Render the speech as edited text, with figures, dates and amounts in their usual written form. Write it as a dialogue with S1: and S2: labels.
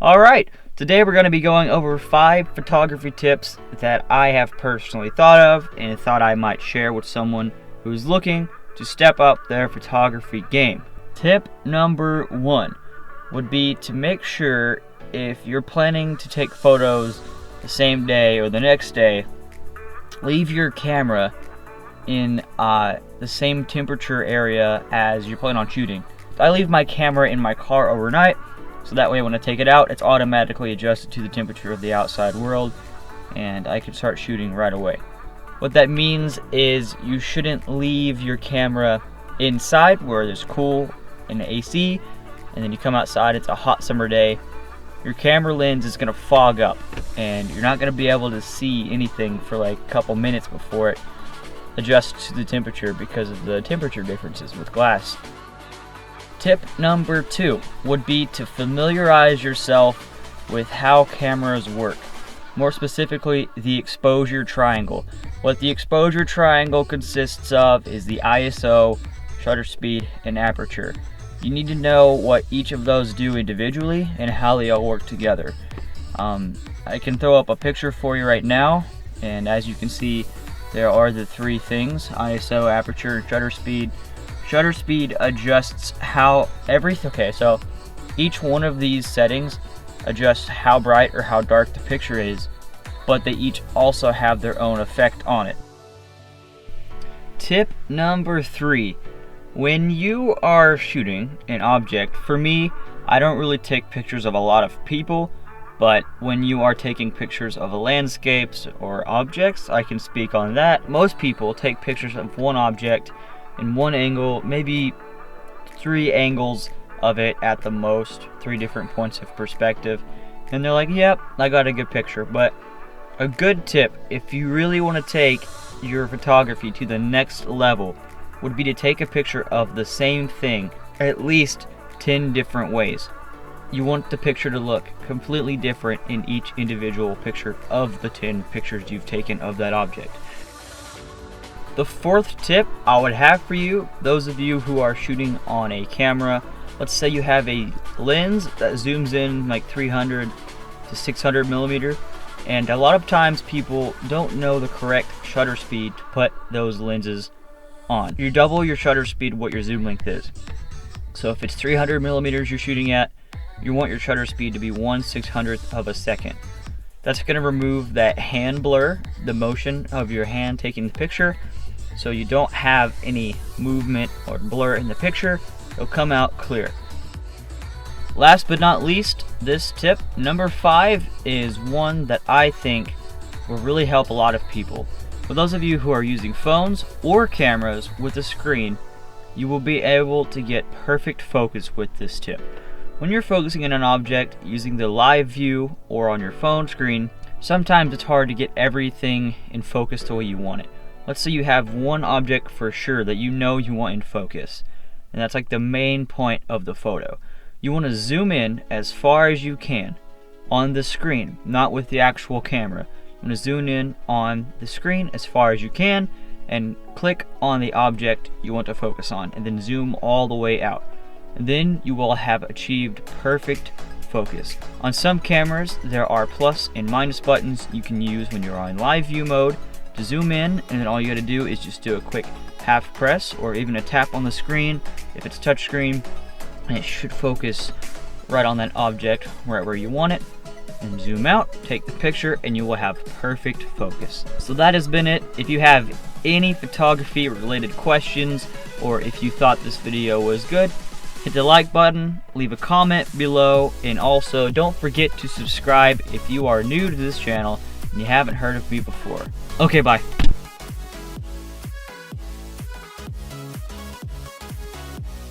S1: Alright, today we're going to be going over 5 photography tips that I have personally thought of and thought I might share with someone who's looking to step up their photography game. Tip number 1 would be to make sure if you're planning to take photos the same day or the next day, leave your camera in the same temperature area as you plan on shooting. I leave my camera in my car overnight, so that way when I take it out, it's automatically adjusted to the temperature of the outside world, and I can start shooting right away. What that means is you shouldn't leave your camera inside where there's cool and AC, and then you come outside, it's a hot summer day. Your camera lens is going to fog up, and you're not going to be able to see anything for like a couple minutes before it adjusts to the temperature because of the temperature differences with glass. Tip number 2 would be to familiarize yourself with how cameras work. More specifically, the exposure triangle. What the exposure triangle consists of is the ISO, shutter speed, and aperture. You need to know what each of those do individually and how they all work together. I can throw up a picture for you right now, and as you can see, there are the 3 things: ISO, aperture, and shutter speed. Shutter speed adjusts how okay, so each one of these settings adjusts how bright or how dark the picture is, but they each also have their own effect on it. Tip number 3. When you are shooting an object, for me, I don't really take pictures of a lot of people, but when you are taking pictures of landscapes or objects, I can speak on that. Most people take pictures of one object in one angle, maybe 3 angles of it at the most, 3 different points of perspective, and they're like, yep, I got a good picture. But a good tip, if you really want to take your photography to the next level, would be to take a picture of the same thing at least 10 different ways. You want the picture to look completely different in each individual picture of the 10 pictures you've taken of that object. The 4th tip I would have for you, those of you who are shooting on a camera, let's say you have a lens that zooms in like 300 to 600 millimeter, and a lot of times people don't know the correct shutter speed to put those lenses on. You double your shutter speed what your zoom length is. So if it's 300 millimeters you're shooting at, you want your shutter speed to be 1/600th of a second. That's going to remove that hand blur, the motion of your hand taking the picture, so you don't have any movement or blur in the picture. It'll come out clear. Last but not least, this tip, number 5, is one that I think will really help a lot of people. For those of you who are using phones or cameras with a screen, you will be able to get perfect focus with this tip. When you're focusing on an object using the live view or on your phone screen, sometimes it's hard to get everything in focus the way you want it. Let's say you have one object for sure that you know you want in focus, and that's like the main point of the photo. You want to zoom in as far as you can on the screen, not with the actual camera. You want to zoom in on the screen as far as you can and click on the object you want to focus on, and then zoom all the way out. And then you will have achieved perfect focus. On some cameras, there are plus and minus buttons you can use when you're on live view mode to zoom in, and then all you gotta do is just do a quick half press or even a tap on the screen if it's touch screen, and it should focus right on that object right where you want it. And zoom out, take the picture, and you will have perfect focus. So that has been it. If you have any photography related questions, or if you thought this video was good, hit the like button, leave a comment below, and also don't forget to subscribe if you are new to this channel and you haven't heard of me before. Okay, bye.